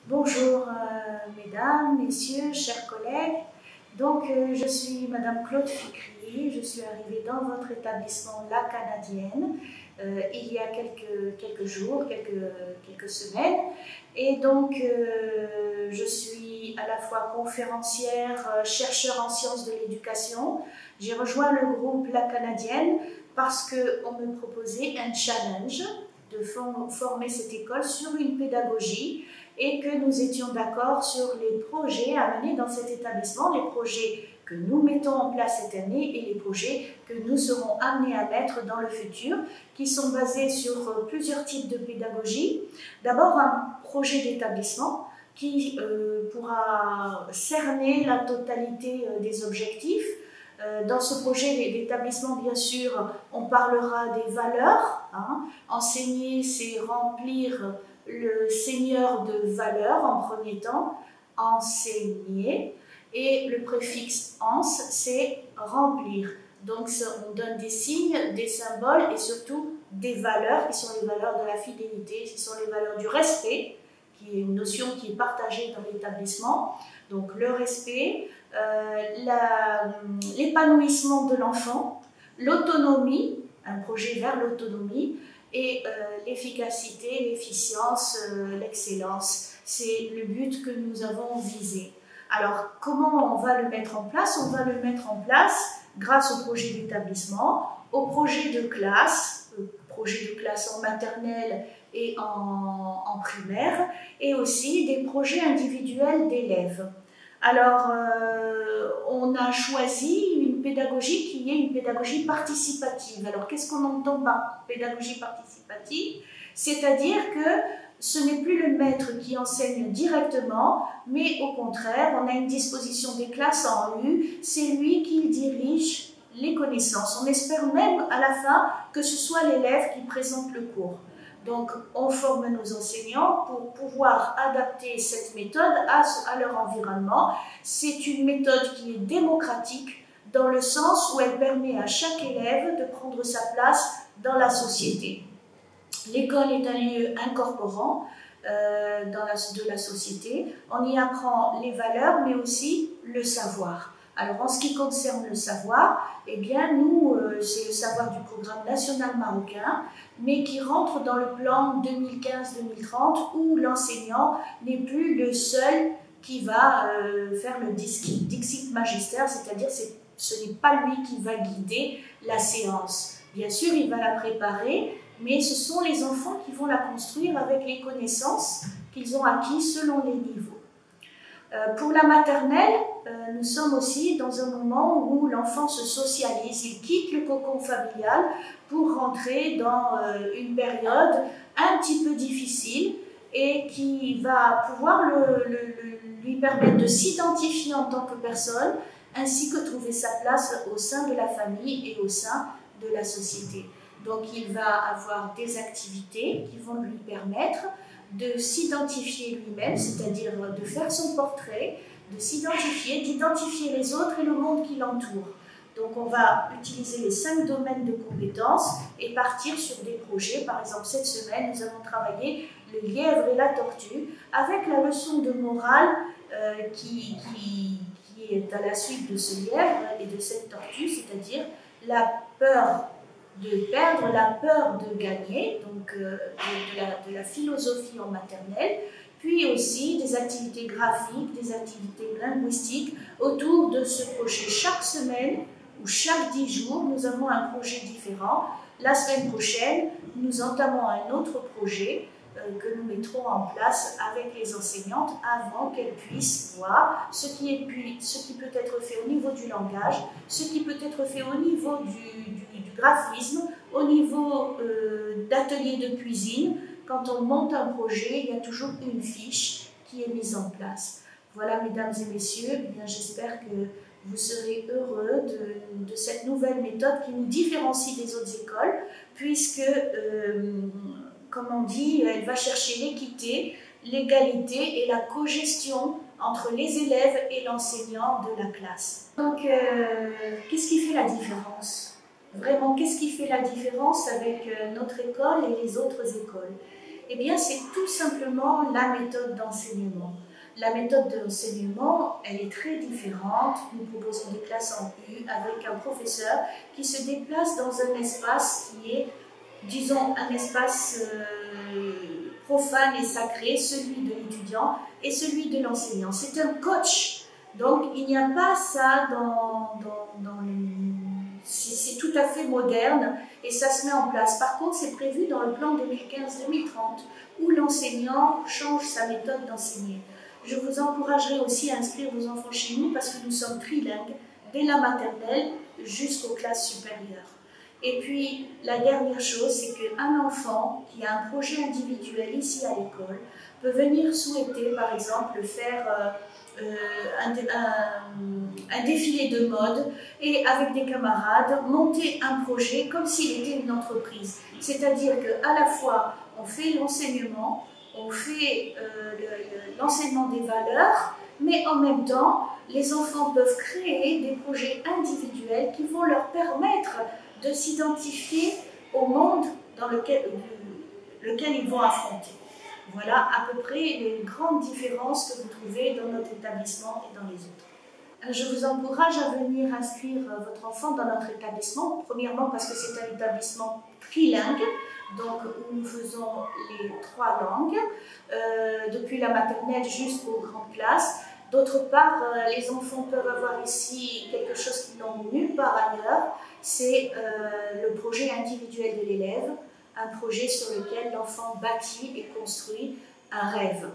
Bonjour mesdames, messieurs, chers collègues. Je suis Madame Claude Ficry, je suis arrivée dans votre établissement La Canadienne il y a quelques jours, quelques semaines. Je suis à la fois conférencière, chercheur en sciences de l'éducation. J'ai rejoint le groupe La Canadienne parce qu'on me proposait un challenge de former cette école sur une pédagogie et que nous étions d'accord sur les projets à mener dans cet établissement, les projets que nous mettons en place cette année et les projets que nous serons amenés à mettre dans le futur, qui sont basés sur plusieurs types de pédagogie. D'abord, un projet d'établissement qui pourra cerner la totalité des objectifs. Dans ce projet d'établissement, bien sûr, on parlera des valeurs. Enseigner, c'est remplir le seigneur de valeurs en premier temps, enseigner, et le préfixe ans, c'est remplir. Donc on donne des signes, des symboles et surtout des valeurs qui sont les valeurs de la fidélité, qui sont les valeurs du respect, qui est une notion qui est partagée dans l'établissement. Donc le respect, l'épanouissement de l'enfant, l'autonomie, un projet vers l'autonomie, et l'efficacité, l'efficience, l'excellence. C'est le but que nous avons visé. Alors, comment on va le mettre en place? On va le mettre en place grâce au projet d'établissement, au projet de classe en maternelle et en primaire, et aussi des projets individuels d'élèves. Alors, on a choisi une pédagogie qui est une pédagogie participative. Alors, qu'est-ce qu'on entend par pédagogie participative? C'est-à-dire que ce n'est plus le maître qui enseigne directement, mais au contraire, on a une disposition des classes en U, c'est lui qui dirige les connaissances. On espère même à la fin que ce soit l'élève qui présente le cours. Donc, on forme nos enseignants pour pouvoir adapter cette méthode à leur environnement. C'est une méthode qui est démocratique dans le sens où elle permet à chaque élève de prendre sa place dans la société. L'école est un lieu incorporant de la société. On y apprend les valeurs, mais aussi le savoir. Alors, en ce qui concerne le savoir, eh bien, nous, c'est le savoir du programme national marocain, mais qui rentre dans le plan 2015-2030, où l'enseignant n'est plus le seul qui va faire le Dixit Magister, c'est-à-dire ce n'est pas lui qui va guider la séance. Bien sûr, il va la préparer, mais ce sont les enfants qui vont la construire avec les connaissances qu'ils ont acquises selon les niveaux. Pour la maternelle, nous sommes aussi dans un moment où l'enfant se socialise, il quitte le cocon familial pour rentrer dans une période un petit peu difficile et qui va pouvoir lui permettre de s'identifier en tant que personne ainsi que trouver sa place au sein de la famille et au sein de la société. Donc il va avoir des activités qui vont lui permettre de s'identifier lui-même, c'est-à-dire de faire son portrait, de s'identifier, d'identifier les autres et le monde qui l'entoure. Donc on va utiliser les 5 domaines de compétences et partir sur des projets. Par exemple, cette semaine, nous avons travaillé le lièvre et la tortue avec la leçon de morale qui est à la suite de ce lièvre et de cette tortue, c'est-à-dire la peur de perdre, la peur de gagner, donc de la philosophie en maternelle, puis aussi des activités graphiques, des activités linguistiques autour de ce projet. Chaque semaine ou chaque 10 jours, nous avons un projet différent. La semaine prochaine, nous entamons un autre projet que nous mettrons en place avec les enseignantes avant qu'elles puissent voir ce qui peut être fait au niveau du langage, ce qui peut être fait au niveau du graphisme, au niveau d'ateliers de cuisine. Quand on monte un projet, il y a toujours une fiche qui est mise en place. Voilà, mesdames et messieurs, j'espère que vous serez heureux de cette nouvelle méthode qui nous différencie des autres écoles, puisque comme on dit, elle va chercher l'équité, l'égalité et la cogestion entre les élèves et l'enseignant de la classe. Donc, qu'est-ce qui fait la différence? Vraiment, qu'est-ce qui fait la différence avec notre école et les autres écoles? Eh bien, c'est tout simplement la méthode d'enseignement. La méthode d'enseignement, elle est très différente. Nous proposons des classes en U avec un professeur qui se déplace dans un espace qui est, disons, un espace profane et sacré, celui de l'étudiant et celui de l'enseignant. C'est un coach. Donc, il n'y a pas ça c'est tout à fait moderne et ça se met en place. Par contre, c'est prévu dans le plan 2015-2030 où l'enseignant change sa méthode d'enseigner. Je vous encouragerai aussi à inscrire vos enfants chez nous parce que nous sommes trilingues dès la maternelle jusqu'aux classes supérieures. Et puis, la dernière chose, c'est qu'un enfant qui a un projet individuel ici à l'école peut venir souhaiter, par exemple, faire un défilé de mode et avec des camarades monter un projet comme s'il était une entreprise. C'est-à-dire qu'à la fois on fait l'enseignement, on fait l'enseignement des valeurs, mais en même temps les enfants peuvent créer des projets individuels qui vont leur permettre de s'identifier au monde dans lequel ils vont affronter. Voilà à peu près les grandes différences que vous trouvez dans notre établissement et dans les autres. Je vous encourage à venir inscrire votre enfant dans notre établissement, premièrement parce que c'est un établissement trilingue, donc où nous faisons les 3 langues, depuis la maternelle jusqu'aux grandes classes. D'autre part, les enfants peuvent avoir ici quelque chose qu'ils n'ont nulle part ailleurs, c'est le projet individuel de l'élève, un projet sur lequel l'enfant bâtit et construit un rêve.